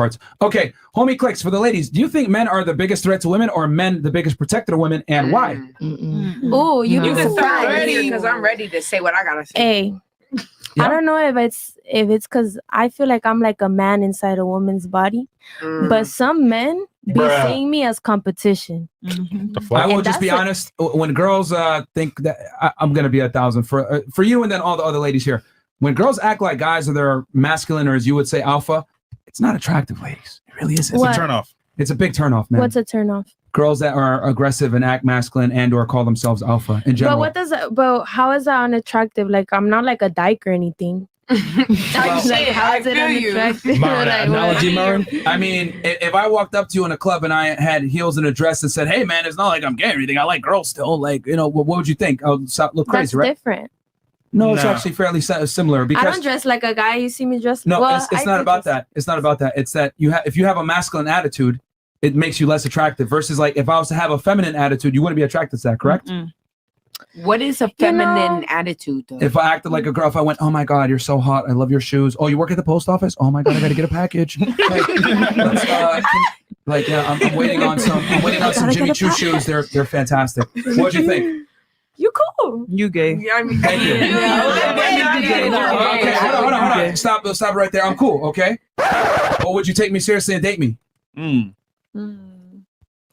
parts. Okay, homie clicks for the ladies. Do you think men are the biggest threat to women, or men the biggest protector of women, and why? Oh, you can start ready because I'm ready to say what I gotta say. Hey, I don't know if it's because I feel like I'm like a man inside a woman's body, but some men be seeing me as competition. I will just be honest. When girls think that I'm gonna be 1,000 for you, and then all the other ladies here. When girls act like guys, or they're masculine, or as you would say, alpha, it's not attractive, ladies. It really isn't. It's a turnoff. It's a big turnoff, man. What's a turnoff? Girls that are aggressive and act masculine and or call themselves alpha in general. But what does that? But how is that unattractive? Like, I'm not like a dyke or anything. Like, how is it unattractive? Analogy, Myron. I mean, if I walked up to you in a club and I had heels and a dress and said, "Hey, man, it's not like I'm gay or anything. I like girls still." Like, what would you think? I'll look crazy, right? That's different. No, it's actually fairly similar. Because I don't dress like a guy. You see me dress. No, it's not about that. It's not about that. It's that if you have a masculine attitude, it makes you less attractive. Versus like if I was to have a feminine attitude, you wouldn't be attracted to that, correct? What is a feminine attitude, though? If I acted like a girl, if I went, "Oh my God, you're so hot. I love your shoes. Oh, you work at the post office? Oh my God, I got to get a package." I'm waiting on some Jimmy Choo shoes. They're fantastic. What'd you think? You cool. You gay. Yeah, I mean, Thank you. Okay, hold on. Stop right there. I'm cool, okay? Or would you take me seriously and date me?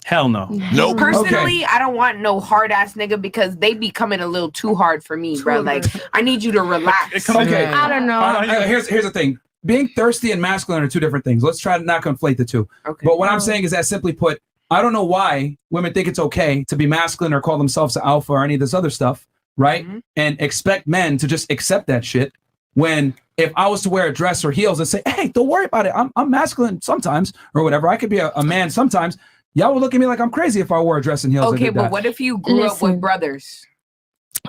Hell no. Nope. Personally, I don't want no hard ass nigga because they be coming a little too hard for me, bro. Like, I need you to relax. Okay. I don't know. Here's the thing. Being thirsty and masculine are two different things. Let's try to not conflate the two. Okay. But what I'm saying is that, simply put, I don't know why women think it's okay to be masculine or call themselves alpha or any of this other stuff, right? And expect men to just accept that shit. When if I was to wear a dress or heels and say, "Hey, don't worry about it. I'm masculine sometimes," or whatever. I could be a man sometimes. Y'all would look at me like I'm crazy if I wore a dress and heels. Okay, but what if you grew up with brothers?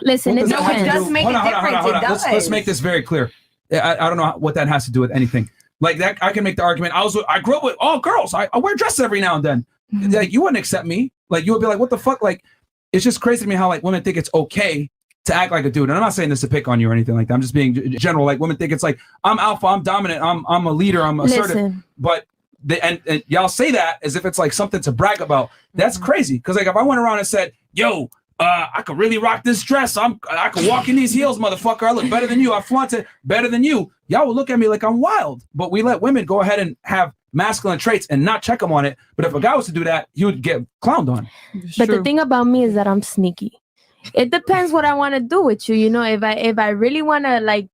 Listen, it does make a difference. Let's make this very clear. I don't know what that has to do with anything. Like that, I can make the argument. I grew up with all girls. I wear dresses every now and then. Like, you wouldn't accept me. Like, you would be like, "What the fuck?" Like, it's just crazy to me how like women think it's okay to act like a dude. And I'm not saying this to pick on you or anything like that. I'm just being general. Like, women think it's like, I'm alpha, I'm dominant, I'm a leader, I'm assertive. Listen. But and y'all say that as if it's like something to brag about. That's crazy. Because like if I went around and said, "Yo, I could really rock this dress. I could walk in these heels, motherfucker. I look better than you. I flaunt it better than you." Y'all would look at me like I'm wild. But we let women go ahead and have masculine traits and not check them on it. But if a guy was to do that, he would get clowned on. But the thing about me is that I'm sneaky. It depends what I want to do with you. You know, if I really want to like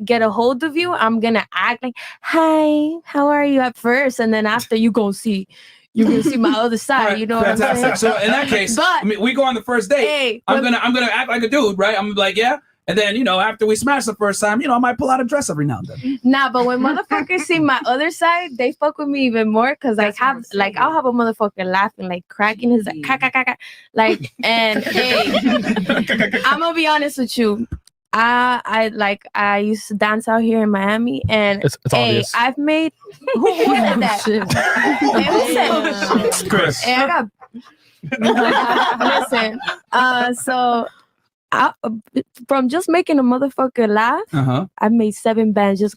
get a hold of you, I'm gonna act like, "Hi, how are you?" at first, and then after you're gonna see my other side. Right, you know what I'm saying? So in that case, I mean, we go on the first date. Hey, I'm gonna act like a dude, right? I'm like, yeah. And then, after we smash the first time, I might pull out a dress every now and then. Nah, but when motherfuckers see my other side, they fuck with me even more because I'll have a motherfucker laughing, like cracking his like, and hey, I'm gonna be honest with you. I used to dance out here in Miami, and it's obvious. I've made who said that? Who said Chris. Hey, listen, so from just making a motherfucker laugh, I made 7 bands just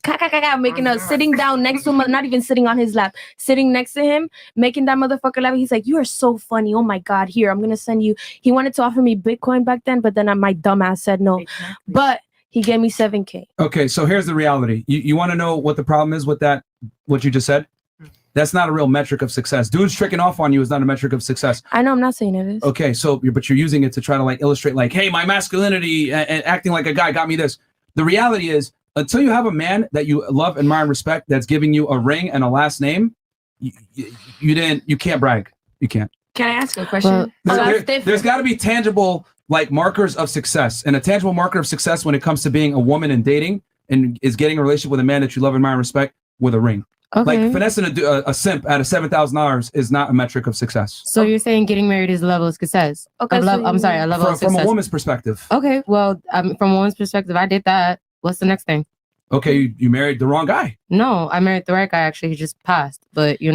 making us sitting down next to him, not even sitting on his lap, sitting next to him, making that motherfucker laugh. He's like, "You are so funny. Oh my God, here, I'm gonna send you." He wanted to offer me Bitcoin back then, but then my dumb ass said no. Exactly. But he gave me $7,000. Okay, so here's the reality. You want to know what the problem is with that? What you just said? That's not a real metric of success. Dudes tricking off on you is not a metric of success. I know, I'm not saying it is. Okay, but you're using it to try to like illustrate like, "Hey, my masculinity and acting like a guy got me this." The reality is, until you have a man that you love, admire, and respect that's giving you a ring and a last name, you can't brag. You can't. Can I ask a question? There's got to be tangible like markers of success, and a tangible marker of success when it comes to being a woman and dating and is getting a relationship with a man that you love, admire, and respect with a ring. Okay. Like finessing a simp out of $7,000 is not a metric of success. So you're saying getting married is a level of success? Okay. A level of success. From a woman's perspective. Okay. Well, from a woman's perspective, I did that. What's the next thing? Okay, you married the wrong guy. No, I married the right guy. Actually, he just passed. But you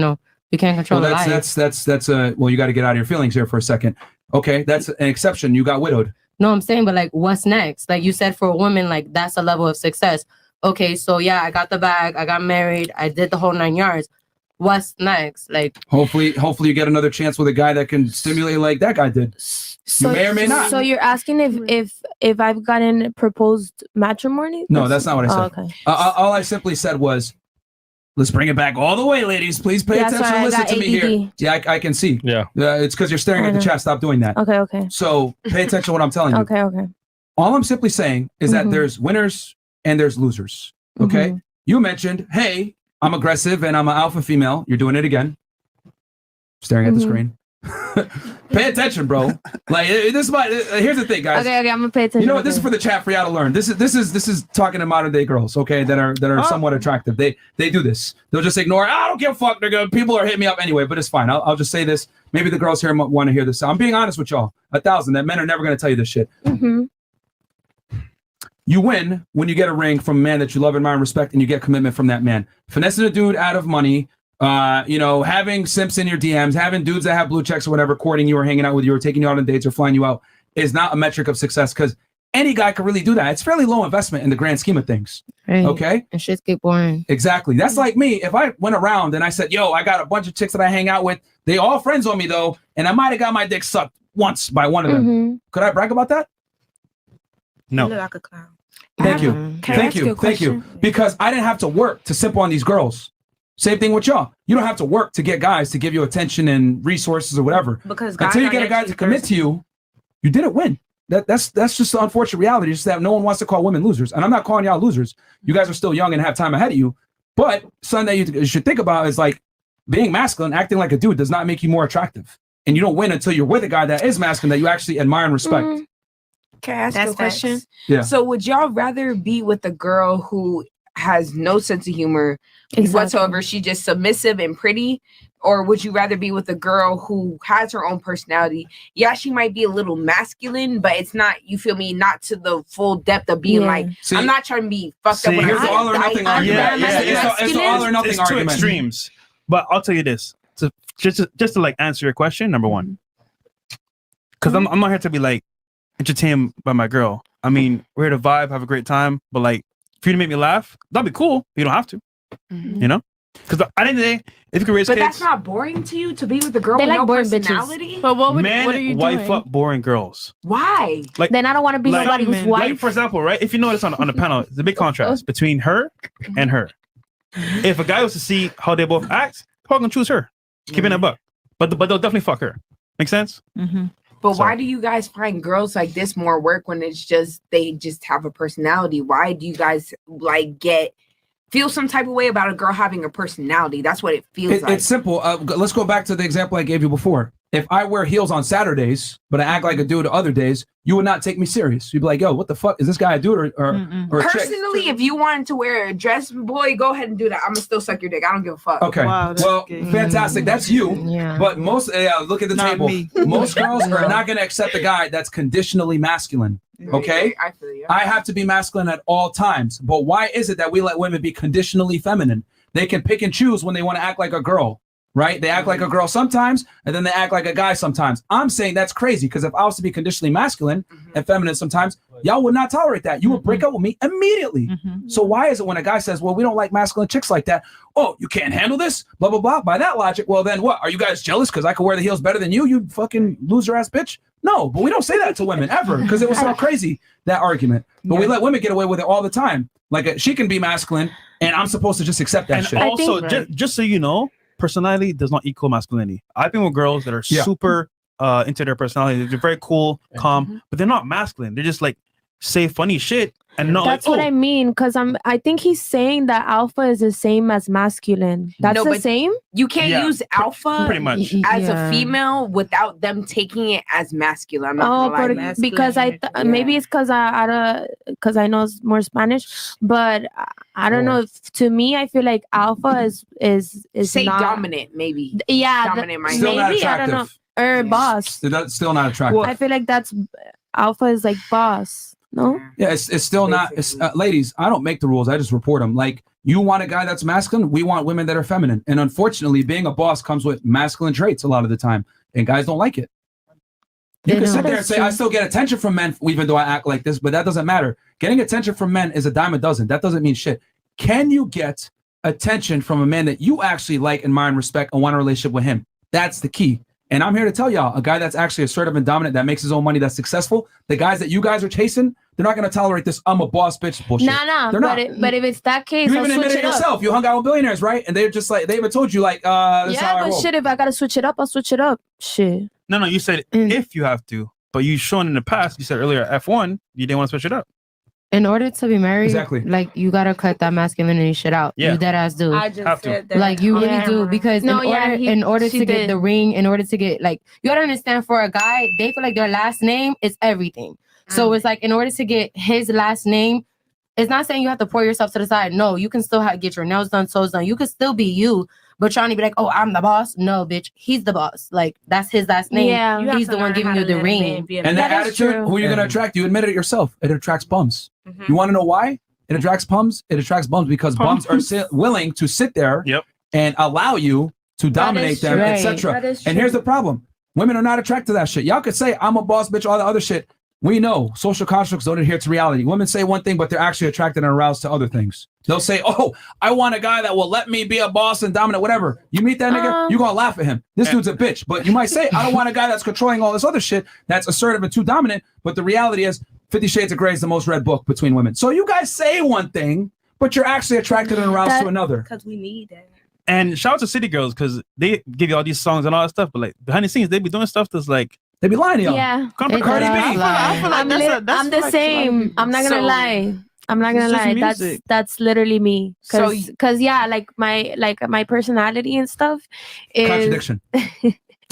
can't control the life. That's well, you got to get out of your feelings here for a second. Okay, that's an exception. You got widowed. No, I'm saying, but like, what's next? Like you said, for a woman, like that's a level of success. okay, so yeah, I got the bag, I got married, I did the whole 9 yards. What's next? Like, hopefully you get another chance with a guy that can stimulate like that guy did. So, you may or may not. So you're asking if I've gotten proposed matrimony? No, that's not what I said. Oh, okay. All I simply said was, let's bring it back all the way, ladies. Please pay attention. Sorry, Listen to me here. Yeah, I can see. Yeah. It's because you're staring at the chat. Stop doing that. Okay. So pay attention to what I'm telling you. Okay. All I'm simply saying is that there's winners and there's losers. Okay. You mentioned, hey, I'm aggressive and I'm an alpha female. You're doing it again. Staring at the screen. Pay attention, bro. Like this is my. Here's the thing, guys. Okay, I'm gonna pay attention. You know what? This is for the chat for y'all to learn. This is talking to modern day girls, okay, that are somewhat attractive. They do this. They'll just ignore. I don't give a fuck. They're good. People are hitting me up anyway, but it's fine. I'll just say this. Maybe the girls here want to hear this. I'm being honest with y'all. 1,000. That men are never gonna tell you this shit. You win when you get a ring from a man that you love, admire, and respect, and you get commitment from that man. Finessing a dude out of money, having simps in your DMs, having dudes that have blue checks or whatever, courting you or hanging out with you or taking you out on dates or flying you out is not a metric of success because any guy can really do that. It's fairly low investment in the grand scheme of things. right. Okay? And shit get boring. Exactly. That's like me. If I went around and I said, yo, I got a bunch of chicks that I hang out with, they all friends on me though, and I might have got my dick sucked once by one of them. Could I brag about that? No. You look like a clown. Thank you. Can I ask you a Thank you. question? Because I didn't have to work to simp on these girls. Same thing with y'all. You don't have to work to get guys to give you attention and resources or whatever. Because until you get a guy to commit to you, you didn't win. That's just the unfortunate reality. Just that no one wants to call women losers. And I'm not calling y'all losers. You guys are still young and have time ahead of you. But something that you should think about is like being masculine, acting like a dude does not make you more attractive. And you don't win until you're with a guy that is masculine that you actually admire and respect. Can I ask you a question? Yeah. So would y'all rather be with a girl who has no sense of humor whatsoever? She's just submissive and pretty, or would you rather be with a girl who has her own personality? Yeah, she might be a little masculine, but it's not, you feel me, not to the full depth of being like, See, I'm not trying to be fucked up. Here's the all or nothing argument. It's the all or nothing it's argument. Two extremes. But I'll tell you this, just to like answer your question, number one, because I'm not here to be like entertained by my girl. I mean, we're here to vibe, have a great time, but like for you to make me laugh, that'd be cool. You don't have to, you know? Because at the end of the day, if you could raise but kids, that's not boring to you to be with a girl They with like no boring personality. bitches. But what men are you wife doing? up boring girls. Why? Like then I don't want to be somebody who's white. Like for example, right? If you notice on the panel, there's a big contrast between her and her. If a guy was to see how they both act, probably gonna choose her. Keeping a buck, but they'll definitely fuck her. Make sense? But why do you guys find girls like this more work when it's just they just have a personality? Why do you guys like feel some type of way about a girl having a personality? That's what it feels like. It's simple. Let's go back to the example I gave you before. If I wear heels on Saturdays, but I act like a dude other days, you would not take me serious. You'd be like, yo, what the fuck? Is this guy a dude or a chick? Personally, if you wanted to wear a dress, boy, go ahead and do that. I'm gonna still suck your dick. I don't give a fuck. Okay. Well, fantastic. That's you. Yeah. But most, look at the table. Most girls are not going to accept a guy that's conditionally masculine. Okay. I feel you. I have to be masculine at all times. But why is it that we let women be conditionally feminine? They can pick and choose when they want to act like a girl. Right? They act like a girl sometimes, and then they act like a guy sometimes. I'm saying that's crazy because if I was to be conditionally masculine and feminine sometimes, y'all would not tolerate that. You would break up with me immediately. So why is it when a guy says, well, we don't like masculine chicks like that? Oh, you can't handle this? Blah, blah, blah. By that logic, well, then what? Are you guys jealous because I can wear the heels better than you? You fucking loser ass bitch. No, but we don't say that to women ever because it was so crazy, that argument. But we let women get away with it all the time. Like she can be masculine and I'm supposed to just accept that and shit. Also, just so you know, personality does not equal masculinity. I've been with girls that are super into their personality. They're very cool, calm, but they're not masculine. They're just like say funny shit and not. That's what I mean. Because I think he's saying that alpha is the same as masculine. That's the same. You can't use alpha pretty much as a female without them taking it as masculine. I'm not gonna lie. Because maybe it's because I know more Spanish, but I don't know. To me, I feel like alpha is say not dominant. Maybe dominant. Maybe I don't know. Or boss. That's still not attractive. I feel like that's alpha is like boss. No. Yeah, it's still not. Ladies, I don't make the rules. I just report them. Like you want a guy that's masculine. We want women that are feminine. And unfortunately, being a boss comes with masculine traits a lot of the time, and guys don't like it. You can sit there and say, I still get attention from men, even though I act like this, but that doesn't matter. Getting attention from men is a dime a dozen. That doesn't mean shit. Can you get attention from a man that you actually like, admire, and respect, and want a relationship with him? That's the key. And I'm here to tell y'all, a guy that's actually assertive and dominant, that makes his own money, that's successful, the guys that you guys are chasing, they're not going to tolerate this I'm a boss bitch bullshit. Nah. But if it's that case, you even admitted it yourself. You hung out with billionaires, right? And they're just like, they even told you like, this is how I roll. Shit, if I got to switch it up, I'll switch it up. Shit. No, you said if you have to, but you shown in the past, you said earlier, F1, you didn't want to switch it up. In order to be married, exactly, like you gotta cut that masculinity shit out. Yeah. You dead ass do. I just said that. Like you really do, because in order to get the ring, in order to get like, you gotta understand, for a guy, they feel like their last name is everything. So it's like, in order to get his last name, it's not saying you have to pour yourself to the side. No, you can still get your nails done, toes done. You can still be you, but trying to be like, oh, I'm the boss. No, bitch, he's the boss. Like, that's his last name. Yeah, he's the one giving you the ring. And that attitude, who you're gonna attract? You admitted it yourself. It attracts bums. You want to know why it attracts bums? It attracts bums because bums are willing to sit there and allow you to dominate them, etc. And here's the problem: women are not attracted to that shit. Y'all could say I'm a boss bitch, all the other shit. We know social constructs don't adhere to reality. Women say one thing, but they're actually attracted and aroused to other things. They'll say, oh, I want a guy that will let me be a boss and dominant, whatever. You meet that nigga, you're going to laugh at him. This dude's a bitch. But you might say, I don't want a guy that's controlling all this other shit, that's assertive and too dominant. But the reality is 50 Shades of Grey is the most read book between women. So you guys say one thing, but you're actually attracted and aroused to another. Because we need that. And shout out to City Girls, because they give you all these songs and all that stuff, but like behind the scenes, they be doing stuff that's like, they be lying to y'all. Yeah. Cardi B. I feel like I'm the same. I'm not gonna lie. I'm not gonna lie. That's literally me. Cause yeah, like my personality and stuff is contradiction.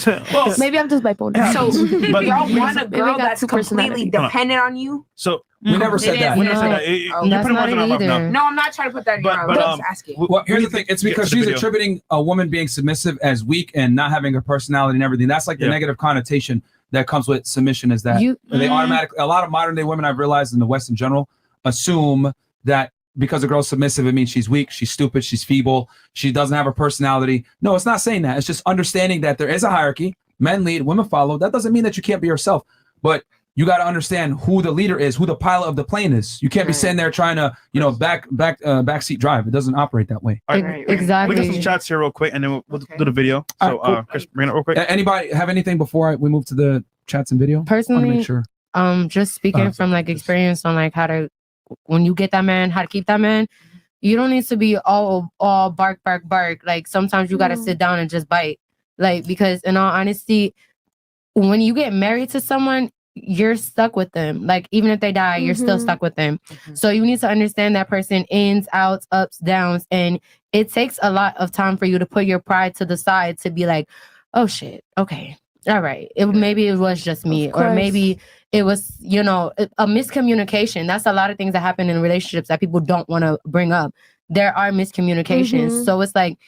Well, maybe I'm just bipolar. So but y'all want a girl that's completely dependent on you? So we never said that. We never said that. You're putting words in our mouth now. No, I'm not trying to put that in your mouth. I'm just asking. Well, here's the thing. It's because she's attributing a woman being submissive as weak and not having her personality and everything. That's like the negative connotation that comes with submission, is that they automatically, a lot of modern day women, I've realized in the West in general, assume that because a girl's submissive, it means she's weak, she's stupid, she's feeble, she doesn't have a personality. No, it's not saying that. It's just understanding that there is a hierarchy. Men lead, women follow. That doesn't mean that you can't be yourself, but you got to understand who the leader is, who the pilot of the plane is. You can't be sitting there trying to, backseat drive. It doesn't operate that way. Right. Exactly. We got some chats here real quick, and then we'll do the video. So, cool. Chris, bring it real quick. Anybody have anything before we move to the chats and video? Personally, make sure. Just speaking from like experience on like how to, when you get that man, how to keep that man. You don't need to be all bark. Like sometimes you got to sit down and just bite. Like, because in all honesty, when you get married to someone, you're stuck with them. Like, even if they die, you're still stuck with them. So you need to understand that person, ins, outs, ups, downs. And it takes a lot of time for you to put your pride to the side to be like, oh shit, okay, all right. Maybe it was just me, or maybe it was, a miscommunication. That's a lot of things that happen in relationships that people don't want to bring up. There are miscommunications. So it's like,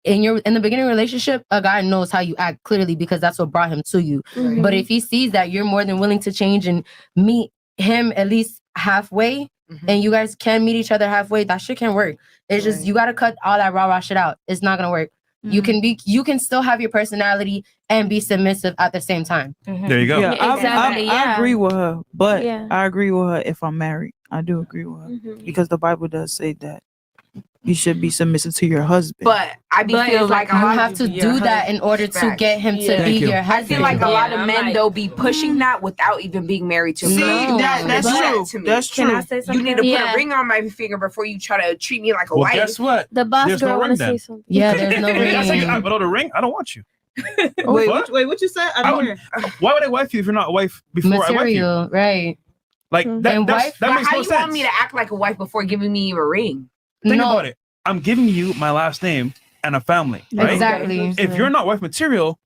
in the beginning relationship, a guy knows how you act clearly because that's what brought him to you. But if he sees that you're more than willing to change and meet him at least halfway, and you guys can meet each other halfway, that shit can work. It's just, you got to cut all that rah shit out. It's not gonna work. You can still have your personality and be submissive at the same time. There you go. Yeah, I agree with her, but I agree with her if I'm married. I do agree with her because the Bible does say that you should be submissive to your husband. But I feel like you have to do that in order to get him to be your husband. I feel like a lot of men they'll be pushing that without even being married to me. That's true. That's true. Can I say something? You need to put a ring on my finger before you try to treat me like a wife. Guess what? The boss girl want to say something. Yeah, there's no ring. Without a ring, I don't want you. Wait, what you said? I don't hear. Why would I wife you if you're not a wife before I wife you? Right. Like that makes no sense. How you want me to act like a wife before giving me a ring? Think about it. I'm giving you my last name and a family, right? Exactly. If you're not wife material,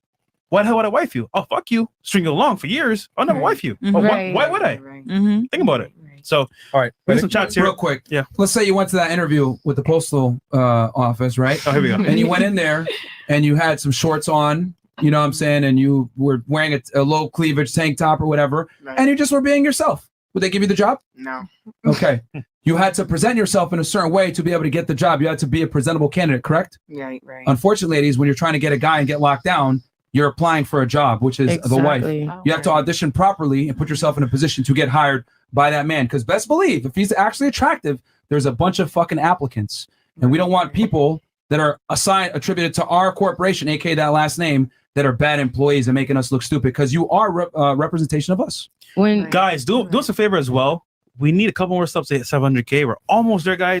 why the hell would I wife you? I'll fuck you, string you along for years. I'll never wife you. Why would I? Think about it. So, all right, we have some chats here. Real quick. Yeah. Let's say you went to that interview with the postal office, right? Oh, here we go. And you went in there and you had some shorts on, you know what I'm saying? And you were wearing a low cleavage tank top or whatever. Right. And you just were being yourself. Would they give you the job? No. Okay. You had to present yourself in a certain way to be able to get the job. You had to be a presentable candidate, correct? Yeah, right. Unfortunately, ladies, when you're trying to get a guy and get locked down, you're applying for a job, which is the wife. You have to audition properly and put yourself in a position to get hired by that man. Because best believe, if he's actually attractive, there's a bunch of fucking applicants. And we don't want people that are attributed to our corporation, aka that last name, that are bad employees and making us look stupid, because you are representation of us. When guys, do us a favor as well. We need a couple more subs to hit 700K. We're almost there, guys.